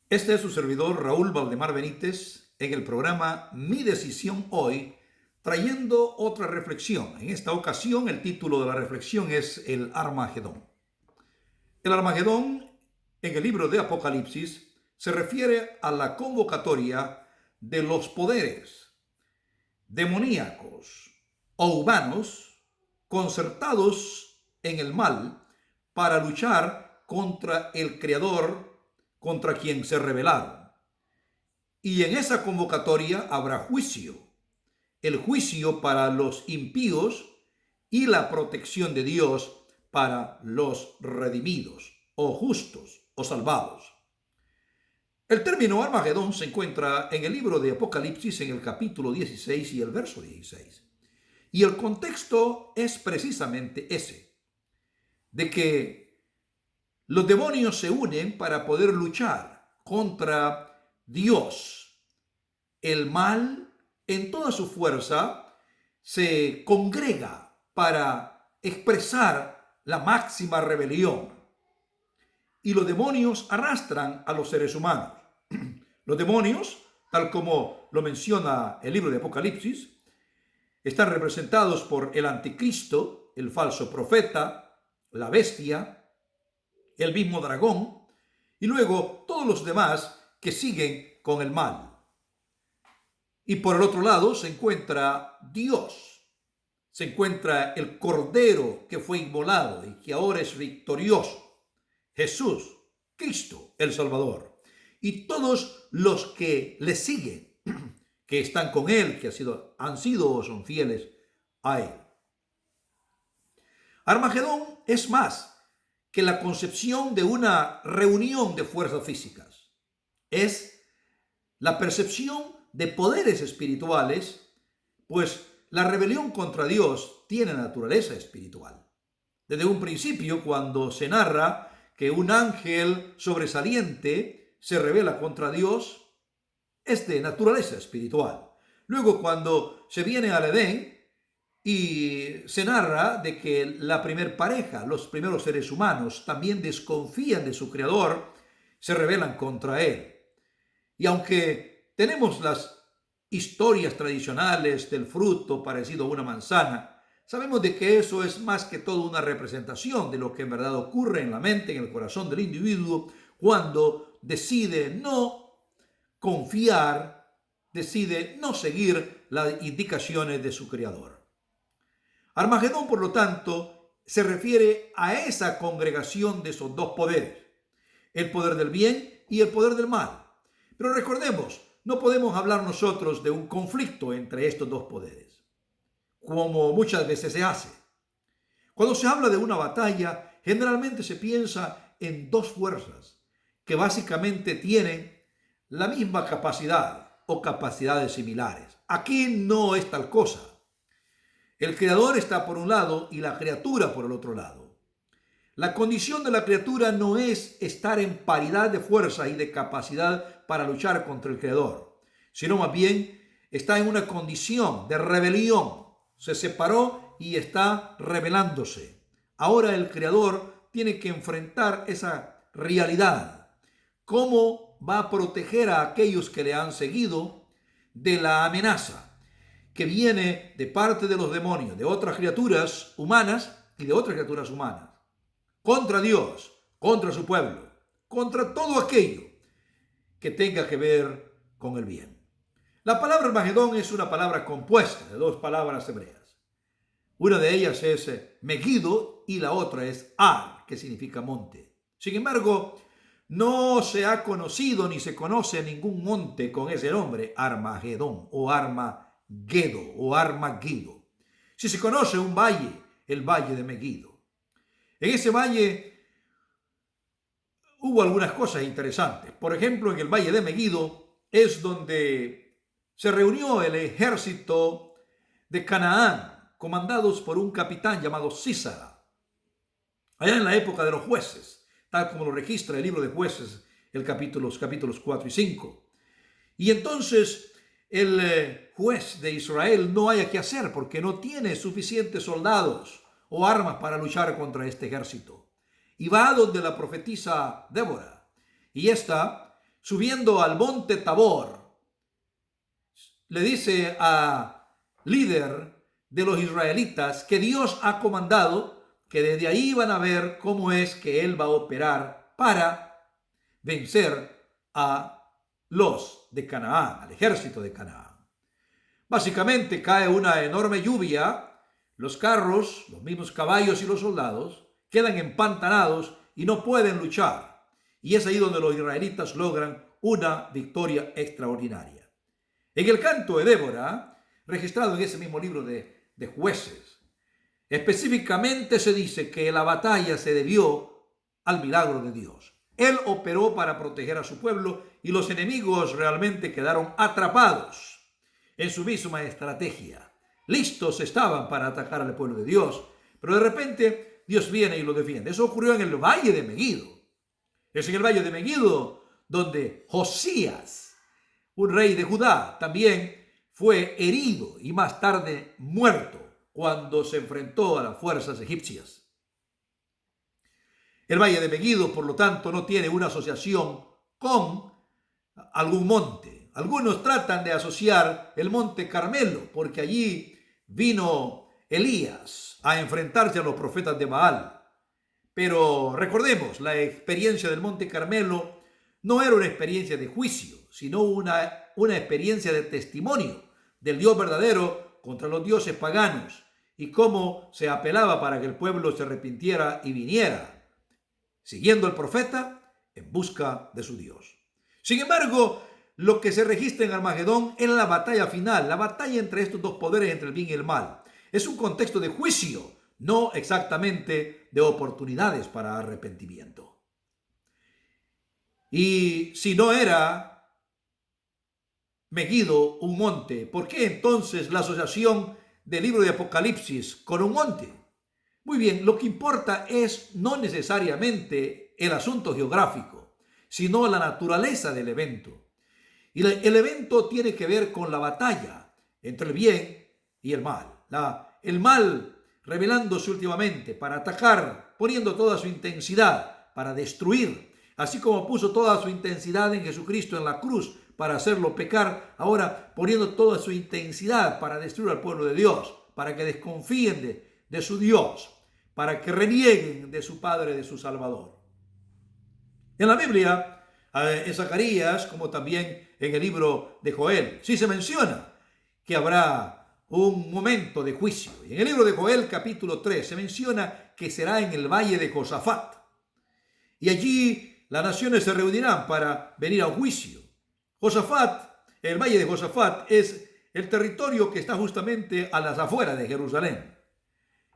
Este es su servidor Raúl Valdemar Benítez en el programa Mi Decisión Hoy, trayendo otra reflexión. En esta ocasión el título de la reflexión es el Armagedón. El Armagedón en el libro de Apocalipsis se refiere a la convocatoria de los poderes demoníacos o humanos concertados en el mal para luchar contra el Creador, contra quien se rebelaron. Y en esa convocatoria habrá juicio, el juicio para los impíos y la protección de Dios para los redimidos o justos o salvados. El término Armagedón se encuentra en el libro de Apocalipsis en el capítulo 16 y el verso 16. Y el contexto es precisamente ese, de que los demonios se unen para poder luchar contra Dios. El mal en toda su fuerza se congrega para expresar la máxima rebelión. Y los demonios arrastran a los seres humanos. Los demonios, tal como lo menciona el libro de Apocalipsis, están representados por el anticristo, el falso profeta, la bestia, el mismo dragón, y luego todos los demás que siguen con el mal. Y por el otro lado se encuentra Dios, se encuentra el Cordero que fue inmolado y que ahora es victorioso, Jesús, Cristo, el Salvador, y todos los que le siguen, que están con él, que han sido o son fieles a él. Armagedón es más que la concepción de una reunión de fuerzas físicas. Es la percepción de poderes espirituales, pues la rebelión contra Dios tiene naturaleza espiritual. Desde un principio, cuando se narra que un ángel sobresaliente se rebela contra Dios, es de naturaleza espiritual. Luego, cuando se viene al Edén y se narra de que la primer pareja, los primeros seres humanos, también desconfían de su creador, se rebelan contra él. Y aunque tenemos las historias tradicionales del fruto parecido a una manzana, sabemos de que eso es más que todo una representación de lo que en verdad ocurre en la mente, en el corazón del individuo, cuando decide no confiar, decide no seguir las indicaciones de su creador. Armagedón, por lo tanto, se refiere a esa congregación de esos dos poderes, el poder del bien y el poder del mal. Pero recordemos, no podemos hablar nosotros de un conflicto entre estos dos poderes, como muchas veces se hace. Cuando se habla de una batalla, generalmente se piensa en dos fuerzas que básicamente tienen la misma capacidad o capacidades similares. Aquí no es tal cosa. El creador está por un lado y la criatura por el otro lado. La condición de la criatura no es estar en paridad de fuerza y de capacidad para luchar contra el creador, sino más bien está en una condición de rebelión. Se separó y está rebelándose. Ahora el creador tiene que enfrentar esa realidad. ¿Cómo va a proteger a aquellos que le han seguido de la amenaza que viene de parte de los demonios, de otras criaturas humanas y de otras criaturas humanas, contra Dios, contra su pueblo, contra todo aquello que tenga que ver con el bien? La palabra Armagedón es una palabra compuesta de dos palabras hebreas. Una de ellas es Megiddo y la otra es Ar, que significa monte. Sin embargo, no se ha conocido ni se conoce ningún monte con ese nombre, Armagedón o Armagedo o Armagido. Si se conoce un valle, el valle de Megiddo. En ese valle hubo algunas cosas interesantes. Por ejemplo, en el valle de Megiddo es donde se reunió el ejército de Canaán, comandados por un capitán llamado Sísara, allá en la época de los jueces, tal como lo registra el libro de Jueces, los capítulos 4 y 5. Y entonces el juez de Israel no haya qué hacer porque no tiene suficientes soldados o armas para luchar contra este ejército. Y va donde la profetisa Débora. Y esta subiendo al monte Tabor, le dice a líder de los israelitas que Dios ha comandado que desde ahí van a ver cómo es que él va a operar para vencer a los de Canaán, al ejército de Canaán. Básicamente cae una enorme lluvia, los carros, los mismos caballos y los soldados quedan empantanados y no pueden luchar. Y es ahí donde los israelitas logran una victoria extraordinaria. En el canto de Débora, registrado en ese mismo libro de Jueces, específicamente se dice que la batalla se debió al milagro de Dios. Él operó para proteger a su pueblo y los enemigos realmente quedaron atrapados en su misma estrategia. Listos estaban para atacar al pueblo de Dios, pero de repente Dios viene y lo defiende. Eso ocurrió en el valle de Megiddo. Es en el valle de Megiddo donde Josías, un rey de Judá, también fue herido y más tarde muerto cuando se enfrentó a las fuerzas egipcias. El valle de Megiddo, por lo tanto, no tiene una asociación con algún monte. Algunos tratan de asociar el monte Carmelo, porque allí vino Elías a enfrentarse a los profetas de Baal. Pero recordemos, la experiencia del monte Carmelo no era una experiencia de juicio, sino una experiencia de testimonio del Dios verdadero contra los dioses paganos y cómo se apelaba para que el pueblo se arrepintiera y viniera, siguiendo al profeta en busca de su Dios. Sin embargo, lo que se registra en Armagedón es la batalla final, la batalla entre estos dos poderes, entre el bien y el mal. Es un contexto de juicio, no exactamente de oportunidades para arrepentimiento. Y si no era Megiddo un monte, ¿por qué entonces la asociación del libro de Apocalipsis con un monte? Muy bien, lo que importa es no necesariamente el asunto geográfico, sino la naturaleza del evento. Y el evento tiene que ver con la batalla entre el bien y el mal. El mal revelándose últimamente para atacar, poniendo toda su intensidad para destruir, así como puso toda su intensidad en Jesucristo en la cruz para hacerlo pecar, ahora poniendo toda su intensidad para destruir al pueblo de Dios, para que desconfíen de su Dios, para que renieguen de su Padre, de su Salvador. En la Biblia, en Zacarías, como también en el libro de Joel, sí se menciona que habrá un momento de juicio. Y en el libro de Joel, capítulo 3, se menciona que será en el valle de Josafat. Y allí las naciones se reunirán para venir a un juicio. Josafat, el valle de Josafat, es el territorio que está justamente a las afueras de Jerusalén.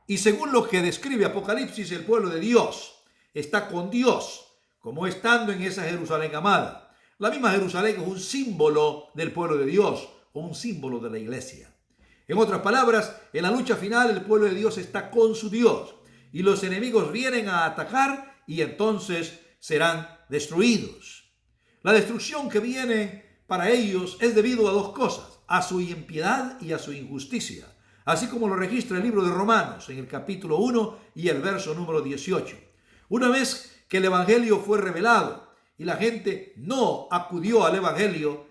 Y según lo que describe Apocalipsis, el pueblo de Dios está con Dios, como estando en esa Jerusalén amada. La misma Jerusalén es un símbolo del pueblo de Dios, o un símbolo de la iglesia. En otras palabras, en la lucha final el pueblo de Dios está con su Dios y los enemigos vienen a atacar y entonces serán destruidos. La destrucción que viene para ellos es debido a dos cosas: a su impiedad y a su injusticia, así como lo registra el libro de Romanos en el capítulo 1 y el verso número 18. Una vez que el evangelio fue revelado y la gente no acudió al evangelio,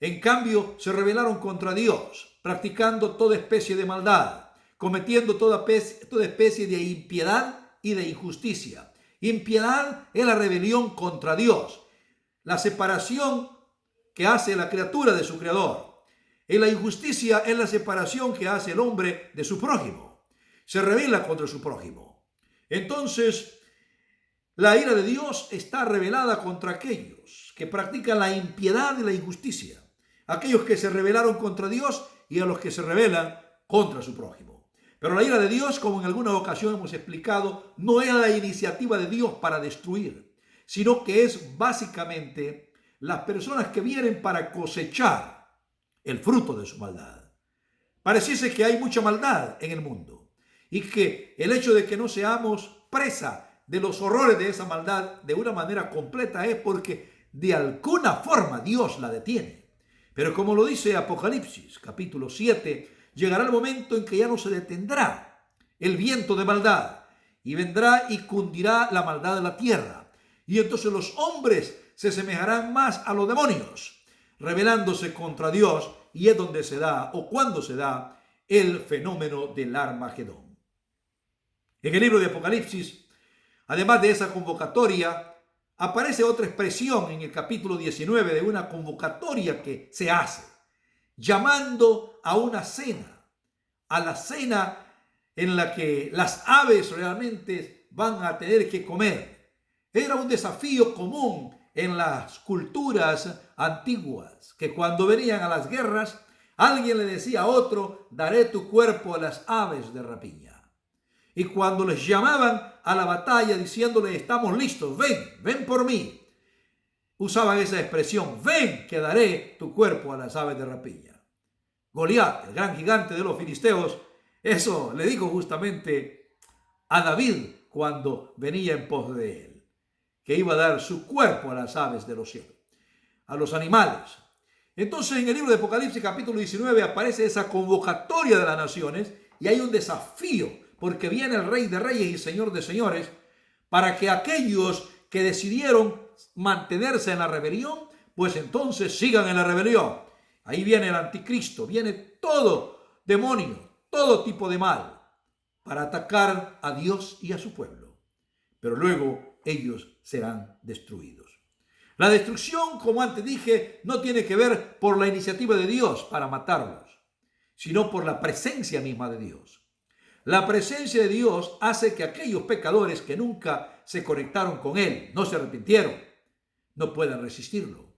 en cambio se rebelaron contra Dios, practicando toda especie de maldad, cometiendo toda especie de impiedad y de injusticia. Impiedad es la rebelión contra Dios, la separación que hace la criatura de su creador. Y la injusticia es la separación que hace el hombre de su prójimo. Se rebela contra su prójimo. Entonces, la ira de Dios está revelada contra aquellos que practican la impiedad y la injusticia, aquellos que se rebelaron contra Dios y a los que se rebelan contra su prójimo. Pero la ira de Dios, como en alguna ocasión hemos explicado, no es la iniciativa de Dios para destruir, sino que es básicamente las personas que vienen para cosechar el fruto de su maldad. Pareciese que hay mucha maldad en el mundo y que el hecho de que no seamos presa de los horrores de esa maldad de una manera completa es porque de alguna forma Dios la detiene. Pero como lo dice Apocalipsis capítulo 7, llegará el momento en que ya no se detendrá el viento de maldad y vendrá y cundirá la maldad de la tierra. Y entonces los hombres se asemejarán más a los demonios, rebelándose contra Dios, y es donde se da, o cuando se da, el fenómeno del Armagedón. En el libro de Apocalipsis, además de esa convocatoria, aparece otra expresión en el capítulo 19 de una convocatoria que se hace, llamando a una cena, a la cena en la que las aves realmente van a tener que comer. Era un desafío común en las culturas antiguas, que cuando venían a las guerras, alguien le decía a otro: daré tu cuerpo a las aves de rapiña. Y cuando les llamaban a la batalla diciéndole: estamos listos, ven por mí, usaban esa expresión: ven que daré tu cuerpo a las aves de rapiña. Goliat, el gran gigante de los filisteos, eso le dijo justamente a David cuando venía en pos de él, que iba a dar su cuerpo a las aves de los cielos, a los animales. Entonces, en el libro de Apocalipsis capítulo 19 aparece esa convocatoria de las naciones y hay un desafío, porque viene el Rey de Reyes y Señor de Señores, para que aquellos que decidieron mantenerse en la rebelión, pues entonces sigan en la rebelión. Ahí viene el anticristo, viene todo demonio, todo tipo de mal, para atacar a Dios y a su pueblo. Pero luego ellos serán destruidos. La destrucción, como antes dije, no tiene que ver por la iniciativa de Dios para matarlos, sino por la presencia misma de Dios. La presencia de Dios hace que aquellos pecadores que nunca se conectaron con Él, no se arrepintieron, no puedan resistirlo.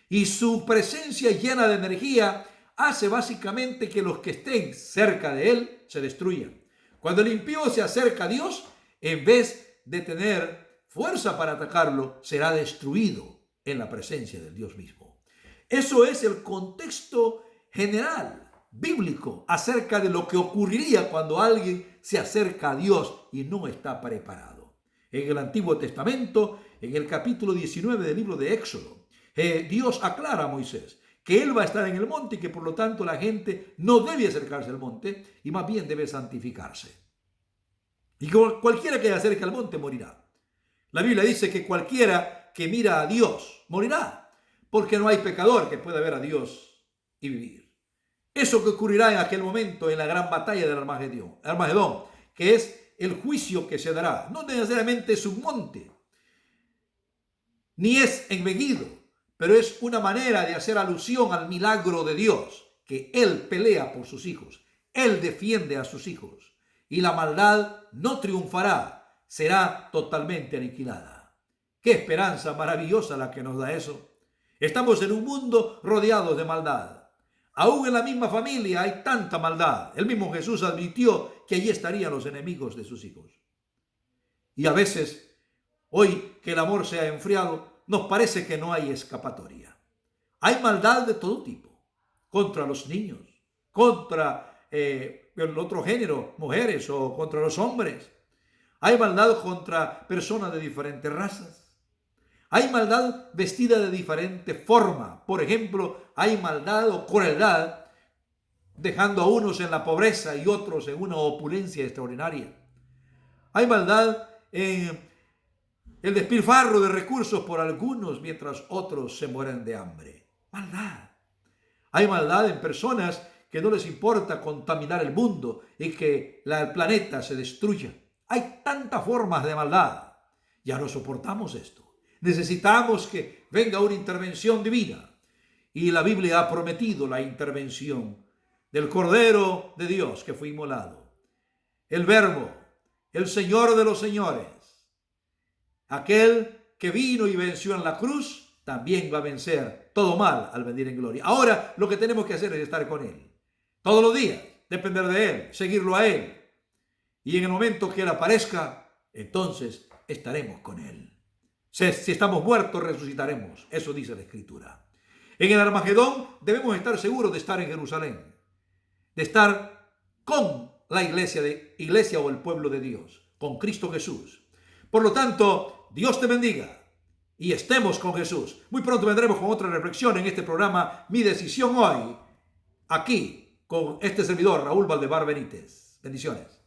Y su presencia llena de energía hace básicamente que los que estén cerca de Él se destruyan. Cuando el impío se acerca a Dios, en vez de tener fuerza para atacarlo, será destruido en la presencia del Dios mismo. Eso es el contexto general bíblico acerca de lo que ocurriría cuando alguien se acerca a Dios y no está preparado. En el Antiguo Testamento, en el capítulo 19 del libro de Éxodo, Dios aclara a Moisés que él va a estar en el monte y que por lo tanto la gente no debe acercarse al monte y más bien debe santificarse. Y cualquiera que se acerque al monte morirá. La Biblia dice que cualquiera que mira a Dios morirá, porque no hay pecador que pueda ver a Dios y vivir. Eso que ocurrirá en aquel momento en la gran batalla del Armagedón, que es el juicio que se dará. No necesariamente es un monte, ni es en Megiddo, pero es una manera de hacer alusión al milagro de Dios, que Él pelea por sus hijos, Él defiende a sus hijos, y la maldad no triunfará, será totalmente aniquilada. ¡Qué esperanza maravillosa la que nos da eso! Estamos en un mundo rodeados de maldad. Aún en la misma familia hay tanta maldad. El mismo Jesús advirtió que allí estarían los enemigos de sus hijos. Y a veces, hoy que el amor se ha enfriado, nos parece que no hay escapatoria. Hay maldad de todo tipo, contra los niños, contra el otro género, mujeres, o contra los hombres. Hay maldad contra personas de diferentes razas. Hay maldad vestida de diferente forma. Por ejemplo, hay maldad o crueldad dejando a unos en la pobreza y otros en una opulencia extraordinaria. Hay maldad en el despilfarro de recursos por algunos mientras otros se mueren de hambre. Maldad. Hay maldad en personas que no les importa contaminar el mundo y que el planeta se destruya. Hay tantas formas de maldad. Ya no soportamos esto. Necesitamos que venga una intervención divina. Y la Biblia ha prometido la intervención del Cordero de Dios que fue inmolado. El Verbo, el Señor de los señores. Aquel que vino y venció en la cruz, también va a vencer todo mal al venir en gloria. Ahora lo que tenemos que hacer es estar con Él. Todos los días, depender de Él, seguirlo a Él. Y en el momento que Él aparezca, entonces estaremos con Él. Si estamos muertos, resucitaremos. Eso dice la Escritura. En el Armagedón debemos estar seguros de estar en Jerusalén, de estar con la iglesia o el pueblo de Dios, con Cristo Jesús. Por lo tanto, Dios te bendiga y estemos con Jesús. Muy pronto vendremos con otra reflexión en este programa Mi Decisión Hoy, aquí con este servidor Raúl Valdebar Benítez. Bendiciones.